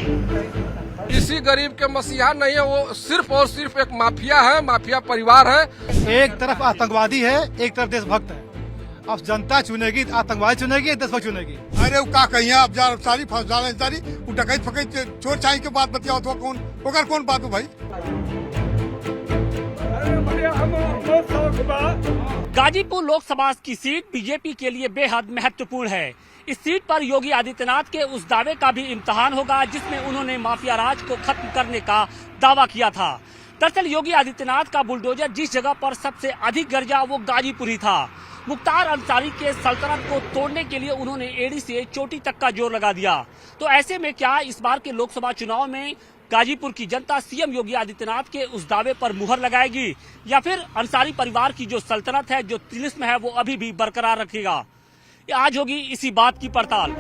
किसी गरीब के मसीहा नहीं है, वो सिर्फ और सिर्फ एक माफिया है, माफिया परिवार है। एक तरफ आतंकवादी है, एक तरफ देशभक्त है। अब जनता चुनेगी, आतंकवादी चुनेगी, देशभक्त चुनेगी। अरे वो का कहिए अब जा सारी फौजदार सारी वो डकैत फकैत चोर चाई के बात बतियाओ तो कौन ओकर कौन बात हो भाई। गाजीपुर लोकसभा की सीट बीजेपी के लिए बेहद महत्वपूर्ण है। इस सीट पर योगी आदित्यनाथ के उस दावे का भी इम्तिहान होगा जिसमें उन्होंने माफिया राज को खत्म करने का दावा किया था। दरअसल योगी आदित्यनाथ का बुलडोजर जिस जगह पर सबसे अधिक गरजा वो गाजीपुर ही था। मुख्तार अंसारी के सल्तनत को तोड़ने के लिए उन्होंने एड़ी से चोटी तक का जोर लगा दिया। तो ऐसे में क्या इस बार के लोकसभा चुनाव में गाजीपुर की जनता सीएम योगी आदित्यनाथ के उस दावे पर मुहर लगाएगी या फिर अंसारी परिवार की जो सल्तनत है, जो तिलिस्म है, वो अभी भी बरकरार रखेगा? आज होगी इसी बात की पड़ताल।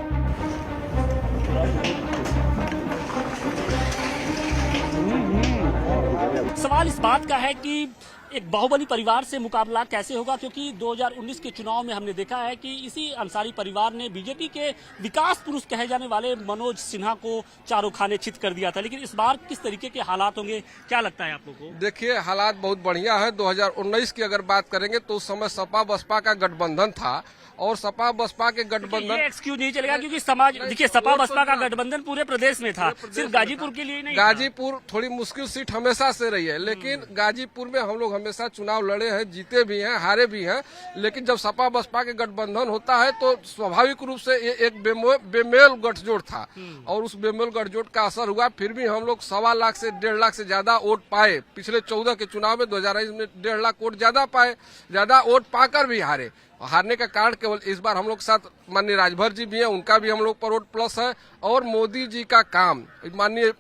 सवाल इस बात का है कि एक बाहुबली परिवार से मुकाबला कैसे होगा, क्योंकि 2019 के चुनाव में हमने देखा है कि इसी अंसारी परिवार ने बीजेपी के विकास पुरुष कहे जाने वाले मनोज सिन्हा को चारों खाने चित कर दिया था। लेकिन इस बार किस तरीके के हालात होंगे, क्या लगता है आप लोगों को? देखिए, हालात बहुत बढ़िया है। 2019 की अगर बात करेंगे तो उस समय सपा बसपा का गठबंधन था और सपा बसपा के गठबंधन ये एक्सक्यूज नहीं चलेगा, क्योंकि समाज देखिए सपा बसपा का गठबंधन पूरे प्रदेश में था, सिर्फ गाजीपुर के लिए नहीं। गाजीपुर थोड़ी मुश्किल सीट हमेशा से रही है, लेकिन गाजीपुर में हम लोग हमेशा चुनाव लड़े हैं, जीते भी हैं, हारे भी हैं। लेकिन जब सपा बसपा के गठबंधन होता है तो स्वाभाविक रूप से ये एक बेमेल गठजोड़ था और उस बेमेल गठजोड़ का असर हुआ। फिर भी हम लोग 1.25 लाख से 1.5 लाख से ज्यादा वोट पाए। पिछले 14 के चुनाव में 2022 में 1.5 लाख वोट ज्यादा पाए, ज्यादा वोट पाकर भी हारे। हारने का कारण केवल इस बार हम लोग के साथ माननीय राजभर जी भी हैं, उनका भी हम लोग पर वोट प्लस है और मोदी जी का काम, माननीय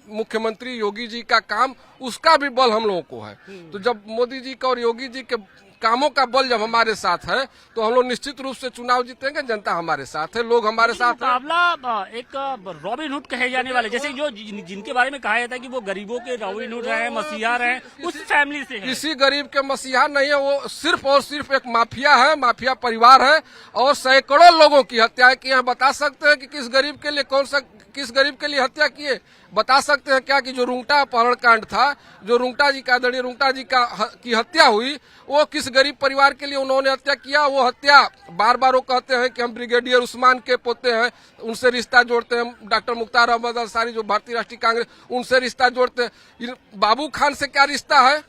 मुख्यमंत्री योगी जी का काम, उसका भी बल हम लोगों को है। तो जब मोदी जी का और योगी जी के कामों का बल जब हमारे साथ है तो हम लोग निश्चित रूप से चुनाव जीतेंगे। जनता हमारे साथ है, लोग हमारे साथ है। मुकाबला एक रॉबिन हुड कहे जाने वाले, जैसे जो जिनके बारे में कहा जाता है कि वो गरीबों के रॉबिन हुड रहे, मसीहा रहे, उस फैमिली से है। किसी गरीब के मसीहा नहीं है, वो सिर्फ और सिर्फ एक माफिया है, माफिया परिवार है और सैकड़ों लोगों की हत्या की है। बता सकते हैं कि किस गरीब के लिए किस गरीब के लिए हत्या किए? बता सकते हैं क्या कि जो रुंगटा अपहरण कांड था, जो रुंगटा जी का आदरणीय रुंगटा जी की हत्या हुई, वो किस गरीब परिवार के लिए उन्होंने हत्या किया? वो हत्या बार बार वो कहते हैं कि हम ब्रिगेडियर उस्मान के पोते हैं, उनसे रिश्ता जोड़ते हैं। डॉक्टर मुख्तार अहमद अंसारी जो भारतीय राष्ट्रीय कांग्रेस, उनसे रिश्ता जोड़ते हैं। बाबू खान से क्या रिश्ता है?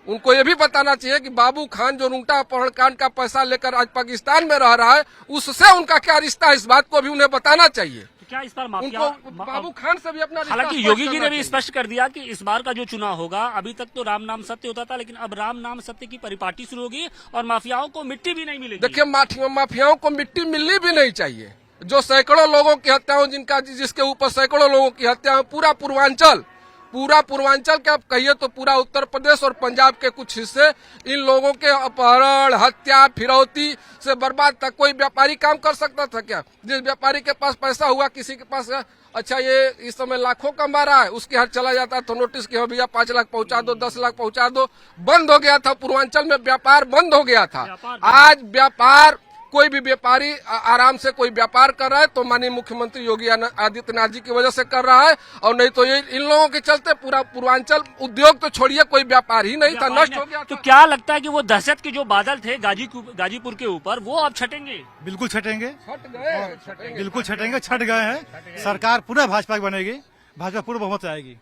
उनको ये भी बताना चाहिए कि बाबू खान जो रुंगटा अपहरण कांड का पैसा लेकर आज पाकिस्तान में रह रहा है, उससे उनका क्या रिश्ता है, इस बात को भी उन्हें बताना चाहिए। क्या इस बार माफिया बाबू खान से भी अपना रिश्ता हालांकि योगी जी ने भी स्पष्ट कर दिया कि इस बार का जो चुनाव होगा, अभी तक तो राम नाम सत्य होता था, लेकिन अब राम नाम सत्य की परिपाटी शुरू होगी और माफियाओं को मिट्टी भी नहीं मिलेगी। देखिए, माफियाओं को मिट्टी मिलनी भी नहीं चाहिए। जो सैकड़ों लोगों की हत्या, जिसके ऊपर सैकड़ों लोगों की हत्या, पूरा पूर्वांचल क्या कहिए तो पूरा उत्तर प्रदेश और पंजाब के कुछ हिस्से इन लोगों के अपहरण, हत्या, फिरौती से बर्बाद था। कोई व्यापारी काम कर सकता था क्या? जिस व्यापारी के पास पैसा हुआ, किसी के पास अच्छा ये इस समय लाखों कमा रहा है, उसके हाथ चला जाता तो नोटिस कि भैया 5 लाख पहुंचा दो, 10 लाख पहुंचा दो। बंद हो गया था, पूर्वांचल में व्यापार बंद हो गया था। आज व्यापार, कोई भी व्यापारी आराम से कोई व्यापार कर रहा है तो माननीय मुख्यमंत्री योगी आदित्यनाथ जी की वजह से कर रहा है, और नहीं तो ये इन लोगों के चलते पूरा पूर्वांचल उद्योग तो छोड़िए, कोई व्यापार ही नहीं था, नष्ट हो गया। तो क्या लगता है कि वो दहशत के जो बादल थे गाजीपुर के ऊपर, वो अब छटेंगे? बिल्कुल छटेंगे, बिल्कुल छटेंगे, छट गए हैं। सरकार पूरा भाजपा की बनेगी, भाजपा पूर्ण बहुमत आएगी।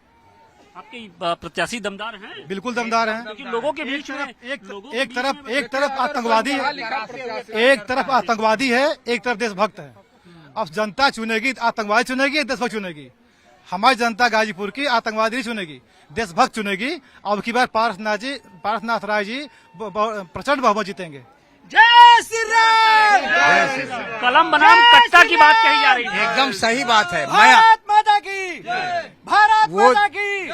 आपके प्रत्याशी दमदार हैं? बिल्कुल दमदार हैं। लेकिन लोगों के बीच में एक तरफ आतंकवादी है, एक तरफ देशभक्त है। अब जनता चुनेगी, आतंकवादी चुनेगी, देशभक्त चुनेगी। हमारी जनता गाजीपुर की आतंकवादी नहीं चुनेगी, देशभक्त चुनेगी। अब की बार पार्थनाथ राय जी प्रचंड बहुमत जीतेंगे। जय श्री राम। कलम बनाम कट्टा की बात कही जा रही है। एकदम सही बात है। भारत माता की, भारत माता की।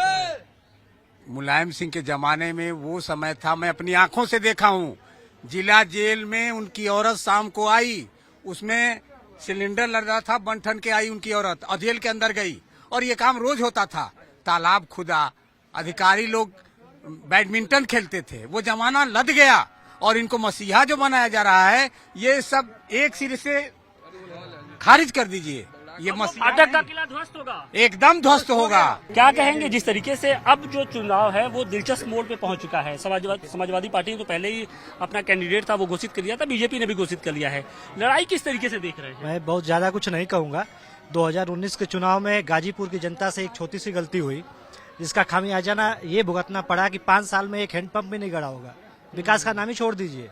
मुलायम सिंह के जमाने में वो समय था, मैं अपनी आंखों से देखा हूँ। जिला जेल में उनकी औरत शाम को आई, उसमें सिलेंडर लग रहा था, बंठन के आई उनकी औरत और जेल के अंदर गई, और ये काम रोज होता था। तालाब खुदा, अधिकारी लोग बैडमिंटन खेलते थे, वो जमाना लद गया। और इनको मसीहा जो बनाया जा रहा है, ये सब एक सिरे से खारिज कर दीजिए। ये फाटक का किला ध्वस्त होगा, एकदम ध्वस्त होगा। क्या कहेंगे जिस तरीके से अब जो चुनाव है वो दिलचस्प मोड़ पे पहुंच चुका है। समाजवादी पार्टी ने तो पहले ही अपना कैंडिडेट था वो घोषित कर लिया था, बीजेपी ने भी घोषित कर लिया है। लड़ाई किस तरीके से देख रहे हैं? मैं बहुत ज्यादा कुछ नहीं कहूंगा। 2019 के चुनाव में गाजीपुर की जनता से एक छोटी सी गलती हुई, जिसका खामियाजा ये भुगतना पड़ा कि 5 साल में एक हैंडपंप भी नहीं गड़ा होगा। विकास का नाम ही छोड़ दीजिए,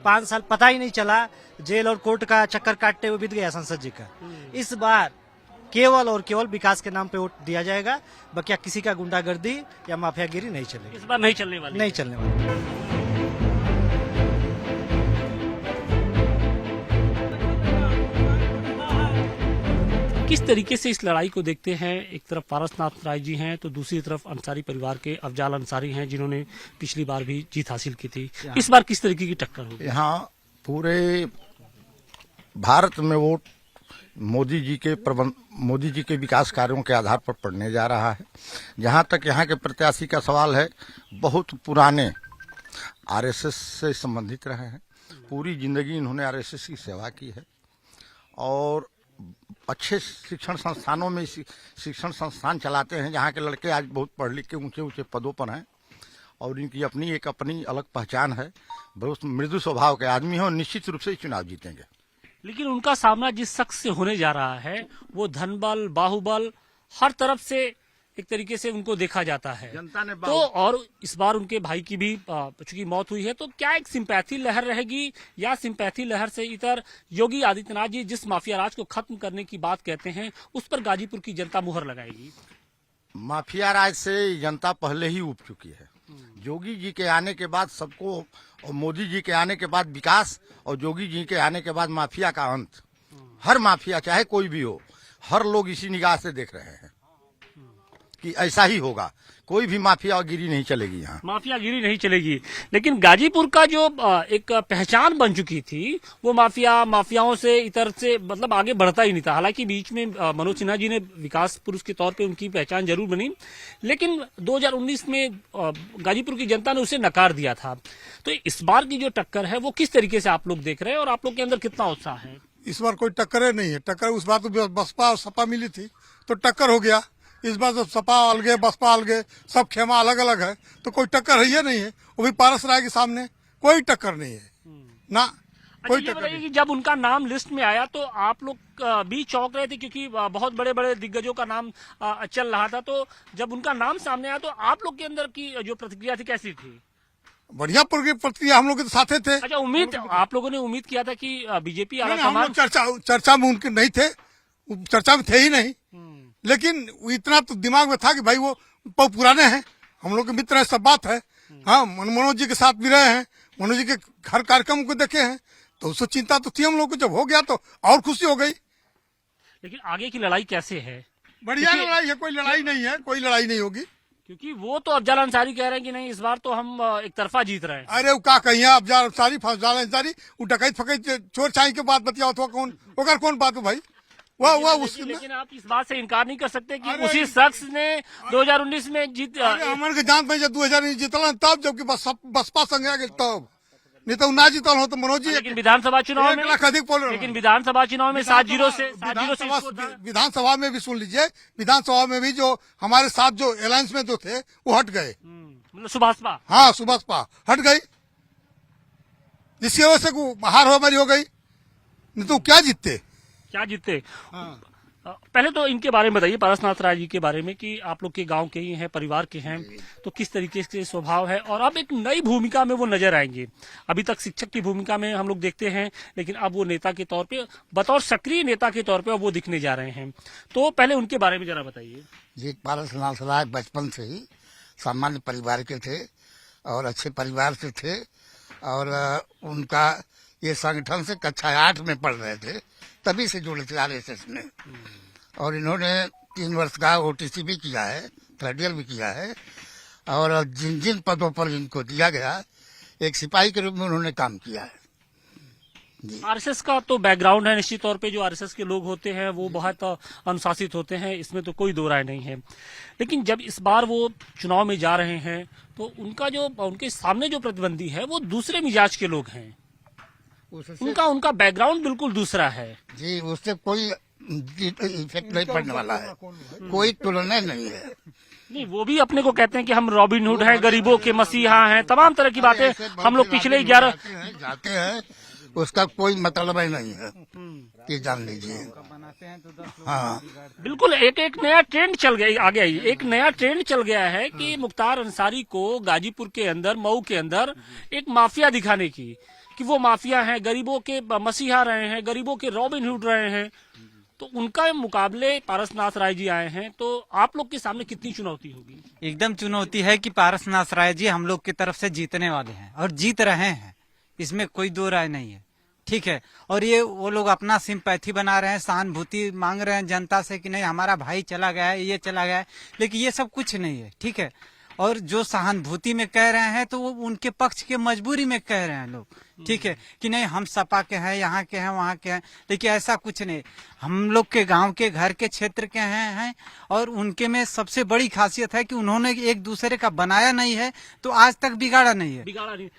5 साल पता ही नहीं चला, जेल और कोर्ट का चक्कर काटते हुए बीत गया संसद जी का। इस बार केवल और केवल विकास के नाम पे वोट दिया जाएगा, बाकी किसी का गुंडागर्दी या माफियागिरी नहीं चलेगी। इस बार नहीं चलने वाली, नहीं चलने वाली। किस तरीके से इस लड़ाई को देखते हैं? एक तरफ पारसनाथ राय जी हैं तो दूसरी तरफ अंसारी परिवार के अफजाल अंसारी हैं, जिन्होंने पिछली बार भी जीत हासिल की थी। इस बार किस तरीके की टक्कर होगी? यहाँ पूरे भारत में वोट मोदी जी के विकास कार्यों के आधार पर पड़ने जा रहा है। जहाँ तक यहाँ के प्रत्याशी का सवाल है, बहुत पुराने आरएसएस से संबंधित रहे हैं, पूरी जिंदगी इन्होंने आरएसएस की सेवा की है और अच्छे शिक्षण संस्थानों में शिक्षण संस्थान चलाते हैं, जहाँ के लड़के आज बहुत पढ़ लिख के ऊंचे ऊंचे पदों पर हैं और इनकी अपनी अलग पहचान है। बहुत मृदु स्वभाव के आदमी हैं और निश्चित रूप से चुनाव जीतेंगे। लेकिन उनका सामना जिस शख्स से होने जा रहा है वो धनबल, बाहुबल, हर तरफ से एक तरीके से उनको देखा जाता है। जनता ने तो और इस बार उनके भाई की भी चूंकि मौत हुई है, तो क्या एक सिंपैथी लहर रहेगी या सिंपैथी लहर से इतर योगी आदित्यनाथ जी जिस माफिया राज को खत्म करने की बात कहते हैं उस पर गाजीपुर की जनता मुहर लगाएगी? माफिया राज से जनता पहले ही उब चुकी है। योगी जी के आने के बाद सबको, और मोदी जी के आने के बाद विकास, और योगी जी के आने के बाद माफिया का अंत। हर माफिया चाहे कोई भी हो, हर लोग इसी निगाह से देख रहे हैं कि ऐसा ही होगा। कोई भी माफियागिरी नहीं चलेगी यहाँ, माफियागिरी नहीं चलेगी। लेकिन गाजीपुर का जो एक पहचान बन चुकी थी वो माफियाओं से इतर से मतलब आगे बढ़ता ही नहीं था। हालांकि बीच में मनोज सिन्हा जी ने विकास पुरुष के तौर पे उनकी पहचान जरूर बनी, लेकिन 2019 में गाजीपुर की जनता ने उसे नकार दिया था। तो इस बार की जो टक्कर है वो किस तरीके से आप लोग देख रहे हैं और आप लोग के अंदर कितना उत्साह है? इस बार कोई टक्कर नहीं है। टक्कर उस बार तो बसपा और सपा मिली थी तो टक्कर हो गया। इस बार तो सपा अलगे, बसपा अलगे, सब खेमा अलग अलग है, तो कोई टक्कर है नहीं है। वो भी पारस राय के सामने कोई टक्कर नहीं है ना, कोई अच्छा, टक्कर नहीं। जब उनका नाम लिस्ट में आया तो आप लोग भी चौंक रहे थे क्योंकि बहुत बड़े बड़े दिग्गजों का नाम चल रहा था। तो जब उनका नाम सामने आया तो आप लोग के अंदर की जो प्रतिक्रिया थी कैसी थी? बढ़िया प्रतिक्रिया, हम लोग के साथे थे। अच्छा, उम्मीद आप लोगों ने उम्मीद किया था कि बीजेपी आला हम कमान लोग चर्चा में उनके नहीं थे, चर्चा में थे ही नहीं, लेकिन इतना तो दिमाग में था कि भाई वो बहुत पुराने हैं, हम लोग के मित्र हैं, सब बात है। हाँ, मनोज जी के साथ भी रहे हैं, मनोज जी के हर कार्यक्रम को देखे हैं, तो उससे चिंता तो थी हम लोग को। जब हो गया तो और खुशी हो गई। लेकिन आगे की लड़ाई कैसे है? बढ़िया लड़ाई है, कोई लड़ाई नहीं है, कोई लड़ाई नहीं होगी। क्योंकि वो तो अफजाल अंसारी कह रहे हैं कि नहीं इस बार तो हम एक तरफा जीत रहे हैं। अरे वो क्या कहिए, अफजाल अंसारी वो डकैत फकैत चोर चाई के बात बतिया तो कौन बात हो भाई? लेकिन आप इस बात से इनकार नहीं कर सकते कि उसी शख्स ने 2019 में जीत हमन के जान पे 2000 जीतल तब, जबकि बसपा संग आ गए तब, नहीं तो ना जीतल हो तो मनोज जी। लेकिन विधानसभा चुनाव में अधिक पोल, लेकिन विधानसभा चुनाव में 7-0 से विधानसभा में भी सुन लीजिए, विधानसभा में भी जो हमारे साथ जो अलायंस में जो थे वो हट गए, मतलब सुभाषपा। हाँ, सुभाषपा हट गई, जिसकी वजह से हार हमारी हो गई, नहीं तो क्या जीतते। हाँ। पहले तो इनके बारे में बताइए, पारसनाथ राय जी के बारे में, कि आप लोग के गांव के ही हैं, परिवार के हैं, तो किस तरीके से स्वभाव है और अब एक नई भूमिका में वो नजर आएंगे। अभी तक शिक्षक की भूमिका में हम लोग देखते हैं, लेकिन अब वो नेता के तौर पे, बतौर सक्रिय नेता के तौर पे वो दिखने जा रहे हैं। तो पहले उनके बारे में जरा बताइए। जी, पारसनाथ राय बचपन से ही सामान्य परिवार के थे और अच्छे परिवार से थे, और उनका ये संगठन से कक्षा 8 में पढ़ रहे थे, तभी से जुड़े थे आरएसएस में। और इन्होंने 3 वर्ष का ओटीसी भी किया है, 3rd ईयर भी किया है, और जिन जिन पदों पर इनको दिया गया, एक सिपाही के रूप में उन्होंने काम किया है। आरएसएस का तो बैकग्राउंड है, निश्चित तौर पे जो आरएसएस के लोग होते हैं वो बहुत अनुशासित होते हैं, इसमें तो कोई दो राय नहीं है। लेकिन जब इस बार वो चुनाव में जा रहे हैं तो उनके सामने जो प्रतिद्वंदी है वो दूसरे मिजाज के लोग हैं, उनका बैकग्राउंड बिल्कुल दूसरा है। जी, उससे कोई इफेक्ट नहीं पड़ने वाला है, कोई तुलना नहीं है। नहीं, वो भी अपने को कहते हैं कि हम रॉबिन हुड हैं, गरीबों के मसीहा हैं, तमाम तरह की बातें हम लोग पिछले 11 जाते हैं, उसका कोई मतलब ही नहीं है, ये जान लीजिए। हाँ, बिल्कुल एक नया ट्रेंड चल गया, आ गया, एक नया ट्रेंड चल गया है कि मुख्तार अंसारी को गाजीपुर के अंदर, मऊ के अंदर एक माफिया दिखाने की, कि वो माफिया हैं, गरीबों के मसीहा रहे हैं, गरीबों के रॉबिन हुड रहे हैं। तो उनका मुकाबले पारसनाथ राय जी आए हैं, तो आप लोग के सामने कितनी चुनौती होगी? एकदम चुनौती है कि पारसनाथ राय जी हम लोग की तरफ से जीतने वाले हैं और जीत रहे हैं, इसमें कोई दो राय नहीं है, ठीक है। और ये वो लोग अपना सिंपैथी बना रहे हैं, सहानुभूति मांग रहे हैं जनता से कि नहीं हमारा भाई चला गया है, ये चला गया है, लेकिन ये सब कुछ नहीं है, ठीक है। और जो सहानुभूति में कह रहे हैं तो वो उनके पक्ष के मजबूरी में कह रहे हैं लोग, ठीक है, कि नहीं हम सपा के हैं, यहाँ के हैं, वहाँ के हैं, लेकिन ऐसा कुछ नहीं। हम लोग के गांव के घर के क्षेत्र के हैं और उनके में सबसे बड़ी खासियत है कि उन्होंने एक दूसरे का बनाया नहीं है तो आज तक बिगाड़ा नहीं है। बिगाड़ा नहीं।